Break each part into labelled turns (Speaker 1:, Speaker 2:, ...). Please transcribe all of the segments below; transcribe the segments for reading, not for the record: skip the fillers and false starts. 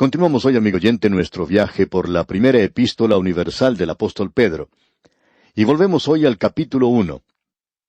Speaker 1: Continuamos hoy, amigo oyente, nuestro viaje por la primera epístola universal del apóstol Pedro. Y volvemos hoy al capítulo 1.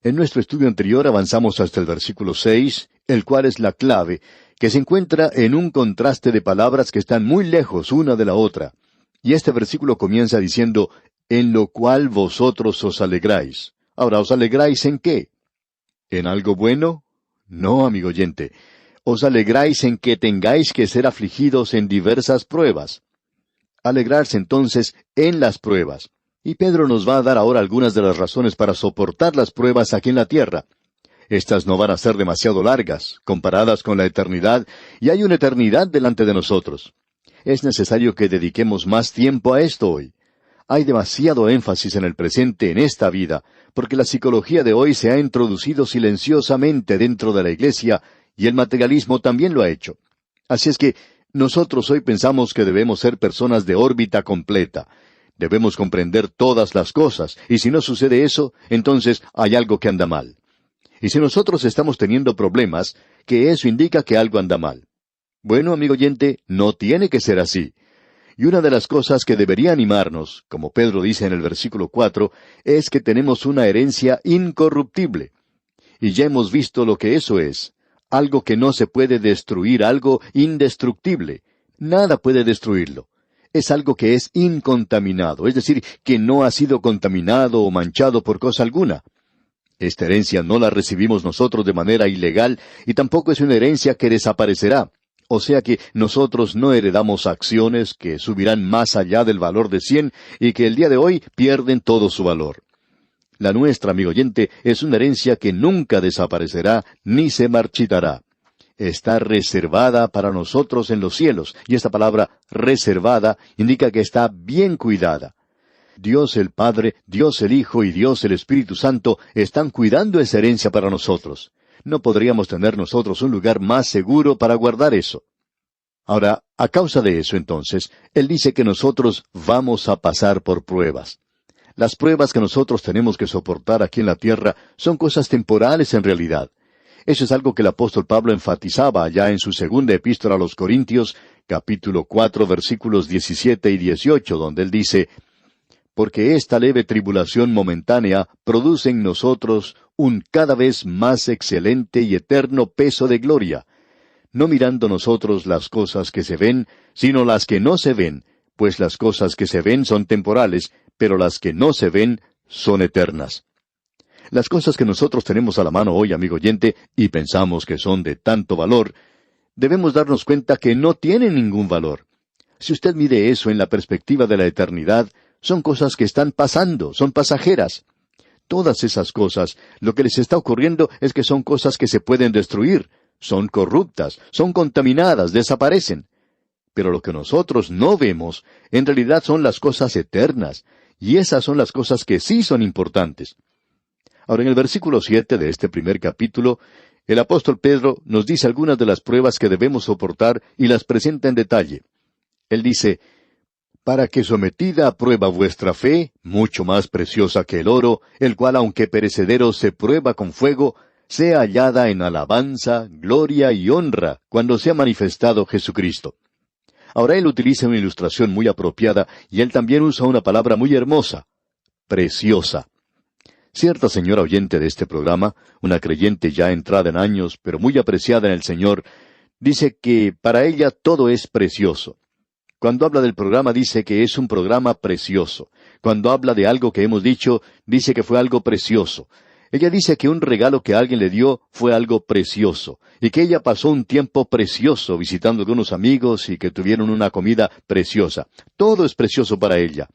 Speaker 1: En nuestro estudio anterior avanzamos hasta el versículo 6, el cual es la clave, que se encuentra en un contraste de palabras que están muy lejos una de la otra. Y este versículo comienza diciendo, en lo cual vosotros os alegráis. Ahora, ¿os alegráis en qué? ¿En algo bueno? No, amigo oyente. Os alegráis en que tengáis que ser afligidos en diversas pruebas. Alegrarse entonces en las pruebas. Y Pedro nos va a dar ahora algunas de las razones para soportar las pruebas aquí en la tierra. Estas no van a ser demasiado largas, comparadas con la eternidad, y hay una eternidad delante de nosotros. Es necesario que dediquemos más tiempo a esto hoy. Hay demasiado énfasis en el presente en esta vida, porque la psicología de hoy se ha introducido silenciosamente dentro de la iglesia, y el materialismo también lo ha hecho. Así es que nosotros hoy pensamos que debemos ser personas de órbita completa. Debemos comprender todas las cosas, y si no sucede eso, entonces hay algo que anda mal. Y si nosotros estamos teniendo problemas, que eso indica que algo anda mal. Bueno, amigo oyente, no tiene que ser así. Y una de las cosas que debería animarnos, como Pedro dice en el versículo 4, es que tenemos una herencia incorruptible. Y ya hemos visto lo que eso es. Algo que no se puede destruir, algo indestructible. Nada puede destruirlo. Es algo que es incontaminado, es decir, que no ha sido contaminado o manchado por cosa alguna. Esta herencia no la recibimos nosotros de manera ilegal y tampoco es una herencia que desaparecerá. O sea que nosotros no heredamos acciones que subirán más allá del valor de 100 y que el día de hoy pierden todo su valor. La nuestra, amigo oyente, es una herencia que nunca desaparecerá ni se marchitará. Está reservada para nosotros en los cielos, y esta palabra reservada indica que está bien cuidada. Dios el Padre, Dios el Hijo y Dios el Espíritu Santo están cuidando esa herencia para nosotros. No podríamos tener nosotros un lugar más seguro para guardar eso. Ahora, a causa de eso, entonces, Él dice que nosotros vamos a pasar por pruebas. Las pruebas que nosotros tenemos que soportar aquí en la tierra son cosas temporales en realidad. Eso es algo que el apóstol Pablo enfatizaba allá en su segunda epístola a los Corintios, capítulo 4, versículos 17 y 18, donde él dice, porque esta leve tribulación momentánea produce en nosotros un cada vez más excelente y eterno peso de gloria, no mirando nosotros las cosas que se ven, sino las que no se ven, pues las cosas que se ven son temporales, pero las que no se ven son eternas. Las cosas que nosotros tenemos a la mano hoy, amigo oyente, y pensamos que son de tanto valor, debemos darnos cuenta que no tienen ningún valor. Si usted mide eso en la perspectiva de la eternidad, son cosas que están pasando, son pasajeras. Todas esas cosas, lo que les está ocurriendo es que son cosas que se pueden destruir, son corruptas, son contaminadas, desaparecen. Pero lo que nosotros no vemos, en realidad son las cosas eternas, y esas son las cosas que sí son importantes. Ahora, en el versículo 7 de este primer capítulo, el apóstol Pedro nos dice algunas de las pruebas que debemos soportar y las presenta en detalle. Él dice, para que sometida a prueba vuestra fe, mucho más preciosa que el oro, el cual aunque perecedero se prueba con fuego, sea hallada en alabanza, gloria y honra, cuando sea manifestado Jesucristo. Ahora él utiliza una ilustración muy apropiada, y él también usa una palabra muy hermosa, preciosa. Cierta señora oyente de este programa, una creyente ya entrada en años, pero muy apreciada en el Señor, dice que para ella todo es precioso. Cuando habla del programa dice que es un programa precioso. Cuando habla de algo que hemos dicho, dice que fue algo precioso. Ella dice que un regalo que alguien le dio fue algo precioso, y que ella pasó un tiempo precioso visitando a algunos amigos y que tuvieron una comida preciosa. Todo es precioso para ella.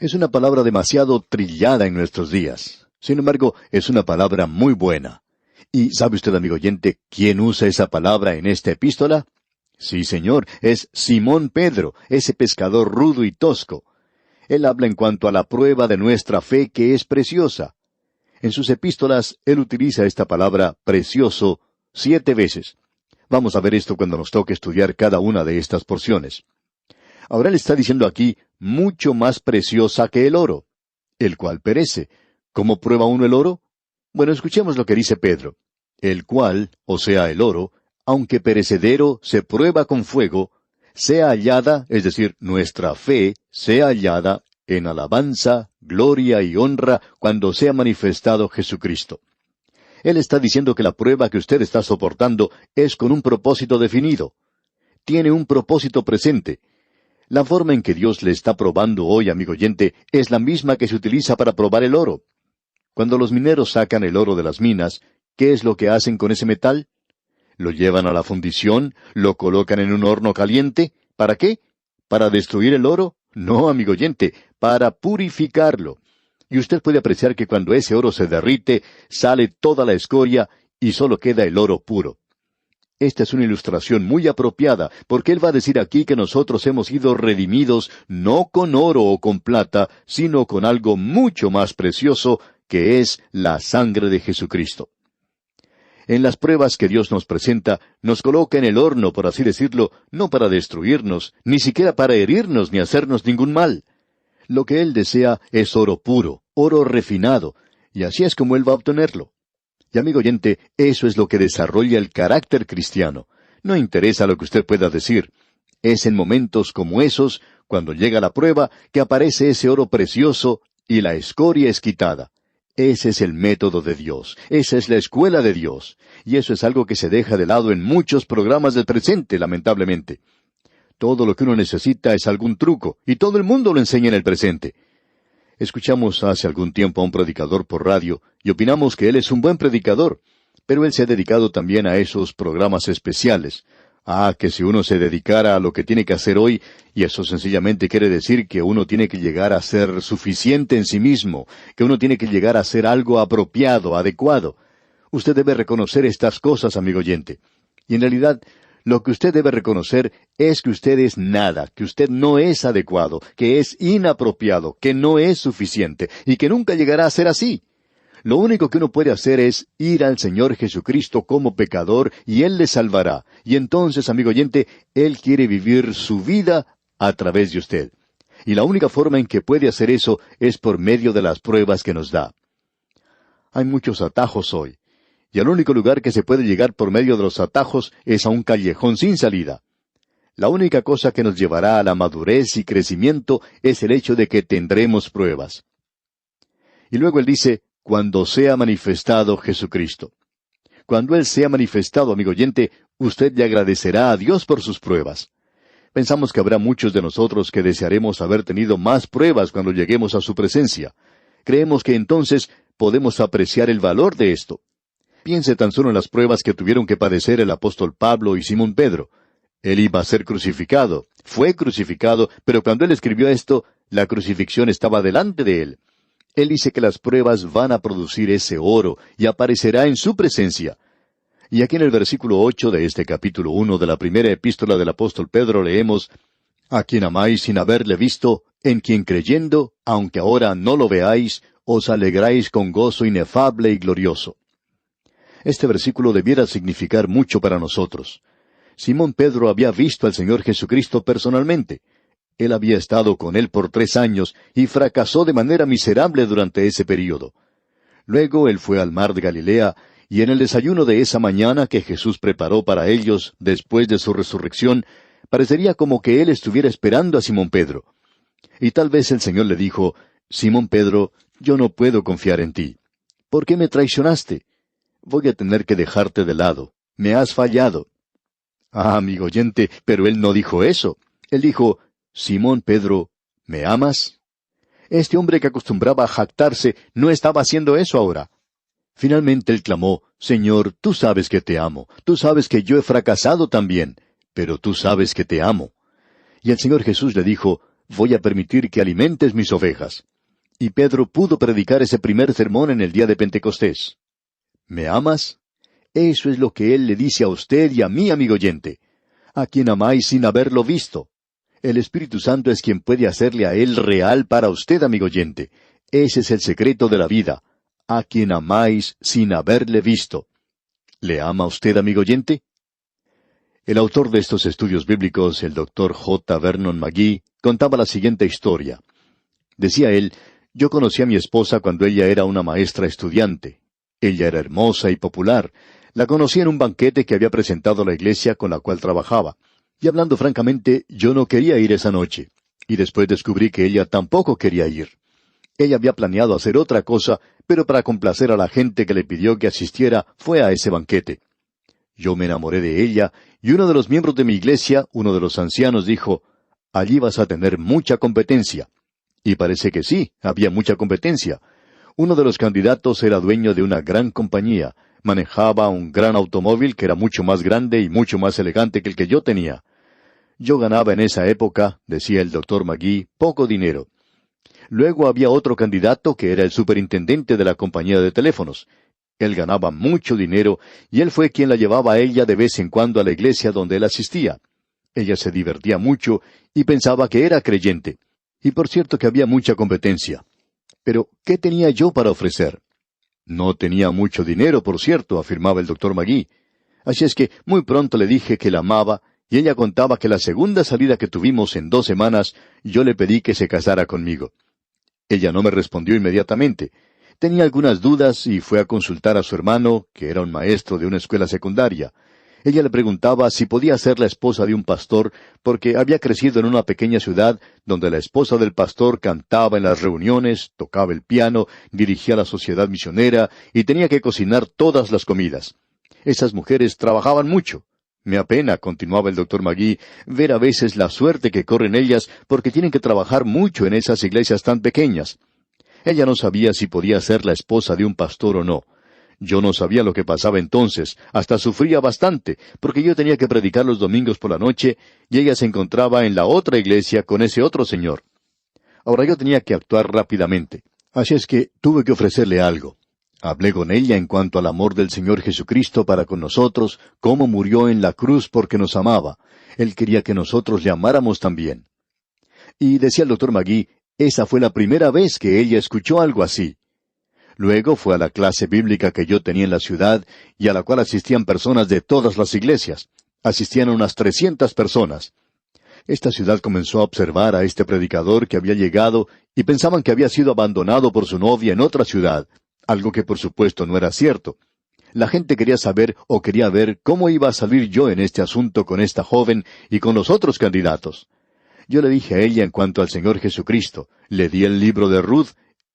Speaker 1: Es una palabra demasiado trillada en nuestros días. Sin embargo, es una palabra muy buena. ¿Y sabe usted, amigo oyente, quién usa esa palabra en esta epístola? Sí, señor, es Simón Pedro, ese pescador rudo y tosco. Él habla en cuanto a la prueba de nuestra fe que es preciosa. En sus epístolas, él utiliza esta palabra precioso 7 veces. Vamos a ver esto cuando nos toque estudiar cada una de estas porciones. Ahora él está diciendo aquí, mucho más preciosa que el oro, el cual perece. ¿Cómo prueba uno el oro? Bueno, escuchemos lo que dice Pedro. El cual, o sea, el oro, aunque perecedero se prueba con fuego, sea hallada, es decir, nuestra fe, sea hallada en alabanza, gloria y honra cuando sea manifestado Jesucristo. Él está diciendo que la prueba que usted está soportando es con un propósito definido. Tiene un propósito presente. La forma en que Dios le está probando hoy, amigo oyente, es la misma que se utiliza para probar el oro. Cuando los mineros sacan el oro de las minas, ¿qué es lo que hacen con ese metal? Lo llevan a la fundición, lo colocan en un horno caliente. ¿Para qué? ¿Para destruir el oro? No, amigo oyente, para purificarlo. Y usted puede apreciar que cuando ese oro se derrite, sale toda la escoria y solo queda el oro puro. Esta es una ilustración muy apropiada, porque él va a decir aquí que nosotros hemos sido redimidos no con oro o con plata, sino con algo mucho más precioso, que es la sangre de Jesucristo. En las pruebas que Dios nos presenta, nos coloca en el horno, por así decirlo, no para destruirnos, ni siquiera para herirnos ni hacernos ningún mal. Lo que Él desea es oro puro, oro refinado, y así es como Él va a obtenerlo. Y amigo oyente, eso es lo que desarrolla el carácter cristiano. No interesa lo que usted pueda decir. Es en momentos como esos, cuando llega la prueba, que aparece ese oro precioso y la escoria es quitada. Ese es el método de Dios. Esa es la escuela de Dios. Y eso es algo que se deja de lado en muchos programas del presente, lamentablemente. Todo lo que uno necesita es algún truco, y todo el mundo lo enseña en el presente. Escuchamos hace algún tiempo a un predicador por radio, y opinamos que él es un buen predicador, pero él se ha dedicado también a esos programas especiales. Que si uno se dedicara a lo que tiene que hacer hoy, y eso sencillamente quiere decir que uno tiene que llegar a ser suficiente en sí mismo, que uno tiene que llegar a ser algo apropiado, adecuado. Usted debe reconocer estas cosas, amigo oyente. Y en realidad, lo que usted debe reconocer es que usted es nada, que usted no es adecuado, que es inapropiado, que no es suficiente, y que nunca llegará a ser así. Lo único que uno puede hacer es ir al Señor Jesucristo como pecador y Él le salvará. Y entonces, amigo oyente, Él quiere vivir su vida a través de usted. Y la única forma en que puede hacer eso es por medio de las pruebas que nos da. Hay muchos atajos hoy. Y el único lugar que se puede llegar por medio de los atajos es a un callejón sin salida. La única cosa que nos llevará a la madurez y crecimiento es el hecho de que tendremos pruebas. Y luego Él dice, cuando sea manifestado Jesucristo. Cuando Él sea manifestado, amigo oyente, usted le agradecerá a Dios por sus pruebas. Pensamos que habrá muchos de nosotros que desearemos haber tenido más pruebas cuando lleguemos a su presencia. Creemos que entonces podemos apreciar el valor de esto. Piense tan solo en las pruebas que tuvieron que padecer el apóstol Pablo y Simón Pedro. Él iba a ser crucificado, fue crucificado, pero cuando él escribió esto, la crucifixión estaba delante de él. Él dice que las pruebas van a producir ese oro y aparecerá en su presencia. Y aquí en el versículo 8 de este capítulo 1 de la primera epístola del apóstol Pedro leemos, a quien amáis sin haberle visto, en quien creyendo, aunque ahora no lo veáis, os alegráis con gozo inefable y glorioso. Este versículo debiera significar mucho para nosotros. Simón Pedro había visto al Señor Jesucristo personalmente. Él había estado con Él por 3 años y fracasó de manera miserable durante ese período. Luego Él fue al mar de Galilea, y en el desayuno de esa mañana que Jesús preparó para ellos después de su resurrección, parecería como que Él estuviera esperando a Simón Pedro. Y tal vez el Señor le dijo, Simón Pedro, yo no puedo confiar en ti. ¿Por qué me traicionaste? Voy a tener que dejarte de lado. Me has fallado. Amigo oyente, pero Él no dijo eso. Él dijo, Simón Pedro, ¿me amas? Este hombre que acostumbraba a jactarse no estaba haciendo eso ahora. Finalmente él clamó, Señor, tú sabes que te amo, tú sabes que yo he fracasado también, pero tú sabes que te amo. Y el Señor Jesús le dijo, voy a permitir que alimentes mis ovejas. Y Pedro pudo predicar ese primer sermón en el día de Pentecostés. ¿Me amas? Eso es lo que Él le dice a usted y a mí, amigo oyente. A quien amáis sin haberlo visto. El Espíritu Santo es quien puede hacerle a Él real para usted, amigo oyente. Ese es el secreto de la vida. A quien amáis sin haberle visto. ¿Le ama usted, amigo oyente? El autor de estos estudios bíblicos, el Dr. J. Vernon McGee, contaba la siguiente historia. Decía él, yo conocí a mi esposa cuando ella era una maestra estudiante. Ella era hermosa y popular. La conocí en un banquete que había presentado la iglesia con la cual trabajaba. Y hablando francamente, yo no quería ir esa noche. Y después descubrí que ella tampoco quería ir. Ella había planeado hacer otra cosa, pero para complacer a la gente que le pidió que asistiera, fue a ese banquete. Yo me enamoré de ella, y uno de los miembros de mi iglesia, uno de los ancianos, dijo, allí vas a tener mucha competencia. Y parece que sí, había mucha competencia. Uno de los candidatos era dueño de una gran compañía, manejaba un gran automóvil que era mucho más grande y mucho más elegante que el que yo tenía. Yo ganaba en esa época, decía el doctor Magee, poco dinero. Luego había otro candidato que era el superintendente de la compañía de teléfonos. Él ganaba mucho dinero y él fue quien la llevaba a ella de vez en cuando a la iglesia donde él asistía. Ella se divertía mucho y pensaba que era creyente. Y por cierto que había mucha competencia. Pero, ¿qué tenía yo para ofrecer? No tenía mucho dinero, por cierto, afirmaba el doctor Magee. Así es que muy pronto le dije que la amaba, y ella contaba que la segunda salida que tuvimos en 2 semanas, yo le pedí que se casara conmigo. Ella no me respondió inmediatamente. Tenía algunas dudas y fue a consultar a su hermano, que era un maestro de una escuela secundaria. Ella le preguntaba si podía ser la esposa de un pastor, porque había crecido en una pequeña ciudad donde la esposa del pastor cantaba en las reuniones, tocaba el piano, dirigía la sociedad misionera y tenía que cocinar todas las comidas. Esas mujeres trabajaban mucho. Me apena, continuaba el doctor Magee, ver a veces la suerte que corren ellas porque tienen que trabajar mucho en esas iglesias tan pequeñas. Ella no sabía si podía ser la esposa de un pastor o no. Yo no sabía lo que pasaba entonces, hasta sufría bastante, porque yo tenía que predicar los domingos por la noche, y ella se encontraba en la otra iglesia con ese otro señor. Ahora yo tenía que actuar rápidamente, así es que tuve que ofrecerle algo. Hablé con ella en cuanto al amor del Señor Jesucristo para con nosotros, cómo murió en la cruz porque nos amaba. Él quería que nosotros le amáramos también. Y decía el doctor Magee, esa fue la primera vez que ella escuchó algo así. Luego fue a la clase bíblica que yo tenía en la ciudad y a la cual asistían personas de todas las iglesias. Asistían unas 300 personas. Esta ciudad comenzó a observar a este predicador que había llegado y pensaban que había sido abandonado por su novia en otra ciudad, algo que por supuesto no era cierto. La gente quería saber o quería ver cómo iba a salir yo en este asunto con esta joven y con los otros candidatos. Yo le dije a ella en cuanto al Señor Jesucristo, le di el libro de Ruth,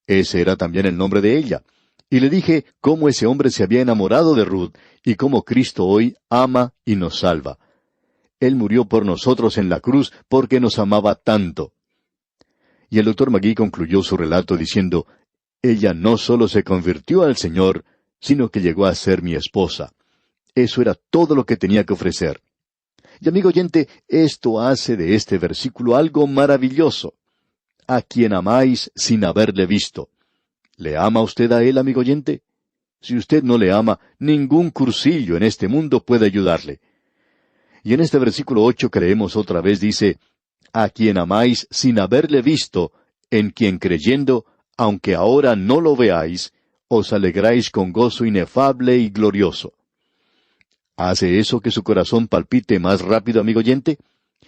Speaker 1: ese era también el nombre de ella, y le dije cómo ese hombre se había enamorado de Ruth y cómo Cristo hoy ama y nos salva. Él murió por nosotros en la cruz porque nos amaba tanto. Y el doctor Magee concluyó su relato diciendo, ella no solo se convirtió al Señor, sino que llegó a ser mi esposa. Eso era todo lo que tenía que ofrecer. Y amigo oyente, esto hace de este versículo algo maravilloso. A quien amáis sin haberle visto. ¿Le ama usted a él, amigo oyente? Si usted no le ama, ningún cursillo en este mundo puede ayudarle. Y en este versículo 8 creemos otra vez dice, a quien amáis sin haberle visto, en quien creyendo, aunque ahora no lo veáis, os alegráis con gozo inefable y glorioso. ¿Hace eso que su corazón palpite más rápido, amigo oyente?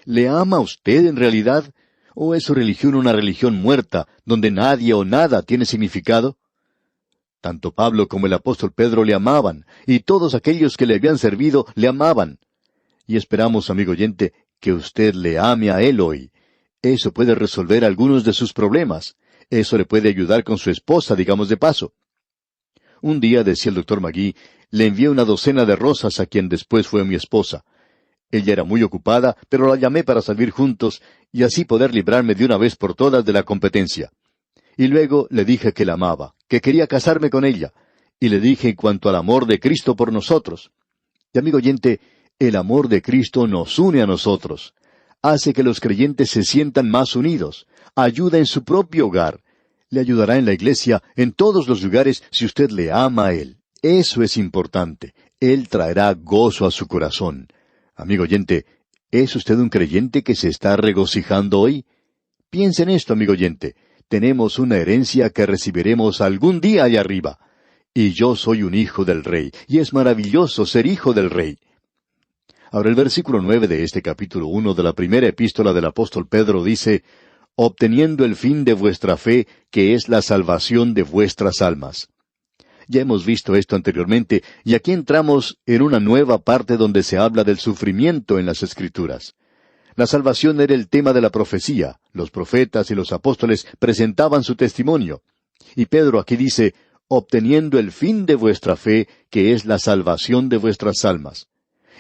Speaker 1: ¿Le ama usted en realidad? ¿O es su religión una religión muerta, donde nadie o nada tiene significado? Tanto Pablo como el apóstol Pedro le amaban, y todos aquellos que le habían servido le amaban. Y esperamos, amigo oyente, que usted le ame a él hoy. Eso puede resolver algunos de sus problemas. Eso le puede ayudar con su esposa, digamos de paso. Un día, decía el doctor Magee, le envié una docena de rosas a quien después fue mi esposa. Ella era muy ocupada, pero la llamé para salir juntos y así poder librarme de una vez por todas de la competencia. Y luego le dije que la amaba, que quería casarme con ella, y le dije en cuanto al amor de Cristo por nosotros. Y amigo oyente, el amor de Cristo nos une a nosotros, hace que los creyentes se sientan más unidos, ayuda en su propio hogar, le ayudará en la iglesia, en todos los lugares, si usted le ama a Él. Eso es importante. Él traerá gozo a su corazón. Amigo oyente, ¿es usted un creyente que se está regocijando hoy? Piense en esto, amigo oyente. Tenemos una herencia que recibiremos algún día allá arriba. Y yo soy un hijo del Rey, y es maravilloso ser hijo del Rey. Ahora el versículo 9 de este capítulo 1 de la primera epístola del apóstol Pedro dice, obteniendo el fin de vuestra fe, que es la salvación de vuestras almas. Ya hemos visto esto anteriormente, y aquí entramos en una nueva parte donde se habla del sufrimiento en las Escrituras. La salvación era el tema de la profecía. Los profetas y los apóstoles presentaban su testimonio. Y Pedro aquí dice, obteniendo el fin de vuestra fe, que es la salvación de vuestras almas.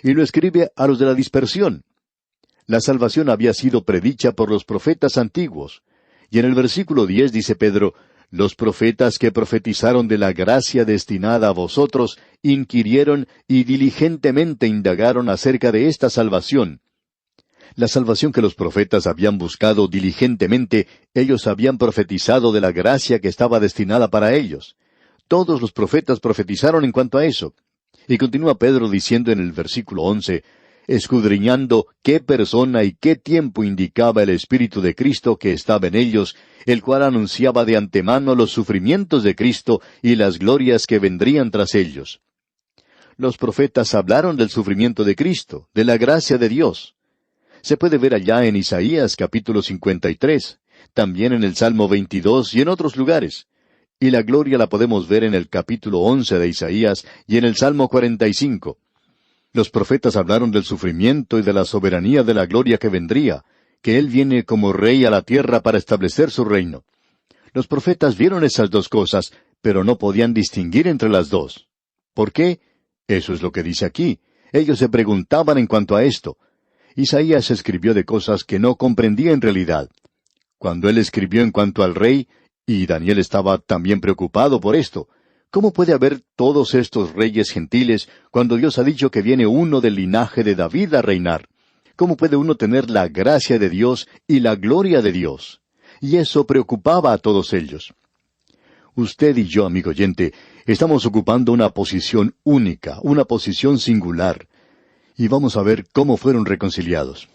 Speaker 1: Y lo escribe a los de la dispersión. La salvación había sido predicha por los profetas antiguos. Y en el versículo 10 dice Pedro, los profetas que profetizaron de la gracia destinada a vosotros, inquirieron y diligentemente indagaron acerca de esta salvación. La salvación que los profetas habían buscado diligentemente, ellos habían profetizado de la gracia que estaba destinada para ellos. Todos los profetas profetizaron en cuanto a eso. Y continúa Pedro diciendo en el versículo 11, escudriñando qué persona y qué tiempo indicaba el Espíritu de Cristo que estaba en ellos, el cual anunciaba de antemano los sufrimientos de Cristo y las glorias que vendrían tras ellos. Los profetas hablaron del sufrimiento de Cristo, de la gracia de Dios. Se puede ver allá en Isaías capítulo 53, también en el Salmo 22 y en otros lugares. Y la gloria la podemos ver en el capítulo 11 de Isaías y en el Salmo 45. Los profetas hablaron del sufrimiento y de la soberanía de la gloria que vendría, que Él viene como Rey a la tierra para establecer su reino. Los profetas vieron esas dos cosas, pero no podían distinguir entre las dos. ¿Por qué? Eso es lo que dice aquí. Ellos se preguntaban en cuanto a esto. Isaías escribió de cosas que no comprendía en realidad. Cuando él escribió en cuanto al rey, y Daniel estaba también preocupado por esto, ¿cómo puede haber todos estos reyes gentiles cuando Dios ha dicho que viene uno del linaje de David a reinar? ¿Cómo puede uno tener la gracia de Dios y la gloria de Dios? Y eso preocupaba a todos ellos. Usted y yo, amigo oyente, estamos ocupando una posición única, una posición singular. Y vamos a ver cómo fueron reconciliados.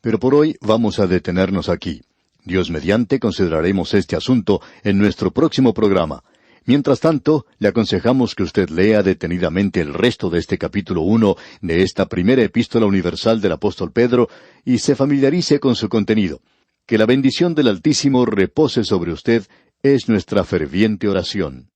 Speaker 1: Pero por hoy vamos a detenernos aquí. Dios mediante consideraremos este asunto en nuestro próximo programa. Mientras tanto, le aconsejamos que usted lea detenidamente el resto de este capítulo 1 de esta primera epístola universal del apóstol Pedro y se familiarice con su contenido. Que la bendición del Altísimo repose sobre usted es nuestra ferviente oración.